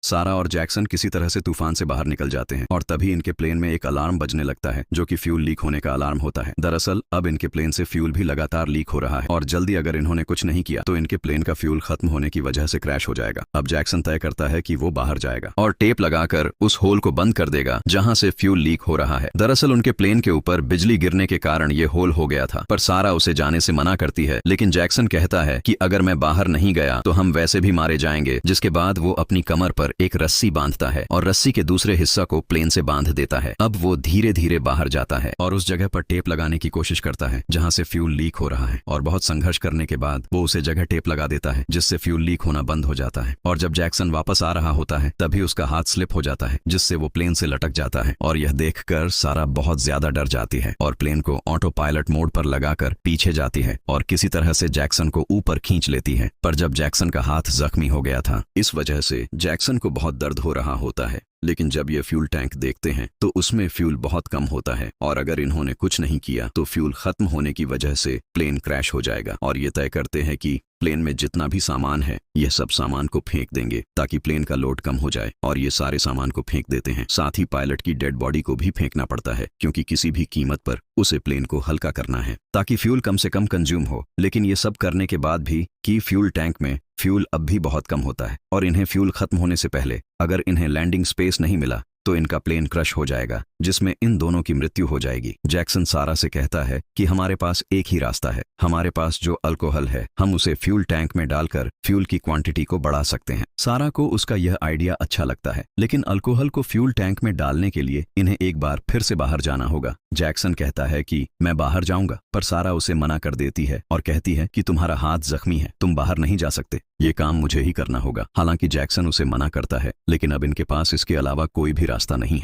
सारा और जैक्सन किसी तरह से तूफान से बाहर निकल जाते हैं और तभी इनके प्लेन में एक अलार्म बजने लगता है जो कि फ्यूल लीक होने का अलार्म होता है। दरअसल अब इनके प्लेन से फ्यूल भी लगातार लीक हो रहा है और जल्दी अगर इन्होंने कुछ नहीं किया तो इनके प्लेन का फ्यूल खत्म होने की वजह से क्रैश हो जाएगा। अब जैक्सन तय करता है कि वो बाहर जाएगा और टेप लगाकर उस होल को बंद कर देगा जहां से फ्यूल लीक हो रहा है। दरअसल उनके प्लेन के ऊपर बिजली गिरने के कारण ये होल हो गया था, पर सारा उसे जाने से मना करती है, लेकिन जैक्सन कहता है कि अगर मैं बाहर नहीं गया तो हम वैसे भी मारे जाएंगे। जिसके बाद वो अपनी कमर पर एक रस्सी बांधता है और रस्सी के दूसरे हिस्सा को प्लेन से बांध देता है। अब वो धीरे धीरे बाहर जाता है और उस जगह पर टेप लगाने की कोशिश करता है जहां से फ्यूल लीक हो रहा है, और बहुत संघर्ष करने के बाद वो उसे जगह टेप लगा देता है जिससे फ्यूल लीक होना बंद हो जाता है। और जब जैक्सन वापस आ रहा होता है तभी उसका हाथ स्लिप हो जाता है जिससे वो प्लेन से लटक जाता है, और यह देखकर सारा बहुत ज्यादा डर जाती है और प्लेन को ऑटो पायलट मोड पर लगाकर पीछे जाती है और किसी तरह से जैक्सन को ऊपर खींच लेती है। पर जब जैक्सन का हाथ जख्मी हो गया था, इस वजह से जैक्सन को बहुत दर्द हो रहा होता है, लेकिन जब ये फ्यूल टैंक देखते हैं तो उसमें फ्यूल बहुत कम होता है और अगर इन्होंने कुछ नहीं किया तो फ्यूल खत्म होने की वजह से प्लेन क्रैश हो जाएगा। और ये तय करते हैं कि प्लेन में जितना भी सामान है यह सब सामान को फेंक देंगे ताकि प्लेन का लोड कम हो जाए, और ये सारे सामान को फेंक देते हैं। साथ ही पायलट की डेड बॉडी को भी फेंकना पड़ता है क्योंकि किसी भी कीमत पर उसे प्लेन को हल्का करना है ताकि फ्यूल कम से कम कंज्यूम हो। लेकिन ये सब करने के बाद भी कि फ्यूल टैंक में फ्यूल अब भी बहुत कम होता है और इन्हें फ्यूल खत्म होने से पहले अगर इन्हें लैंडिंग स्पेस नहीं मिला तो इनका प्लेन क्रश हो जाएगा जिसमें इन दोनों की मृत्यु हो जाएगी। जैक्सन सारा से कहता है कि हमारे पास एक ही रास्ता है, हमारे पास जो अल्कोहल है हम उसे फ्यूल टैंक में डालकर फ्यूल की क्वांटिटी को बढ़ा सकते हैं। सारा को उसका यह आइडिया अच्छा लगता है, लेकिन अल्कोहल को फ्यूल टैंक में डालने के लिए इन्हें एक बार फिर से बाहर जाना होगा। जैक्सन कहता है कि मैं बाहर जाऊंगा, पर सारा उसे मना कर देती है और कहती है कि तुम्हारा हाथ जख्मी है, तुम बाहर नहीं जा सकते, ये काम मुझे ही करना होगा। हालांकि जैक्सन उसे मना करता है, लेकिन अब इनके पास इसके अलावा कोई भी रास्ता नहीं है।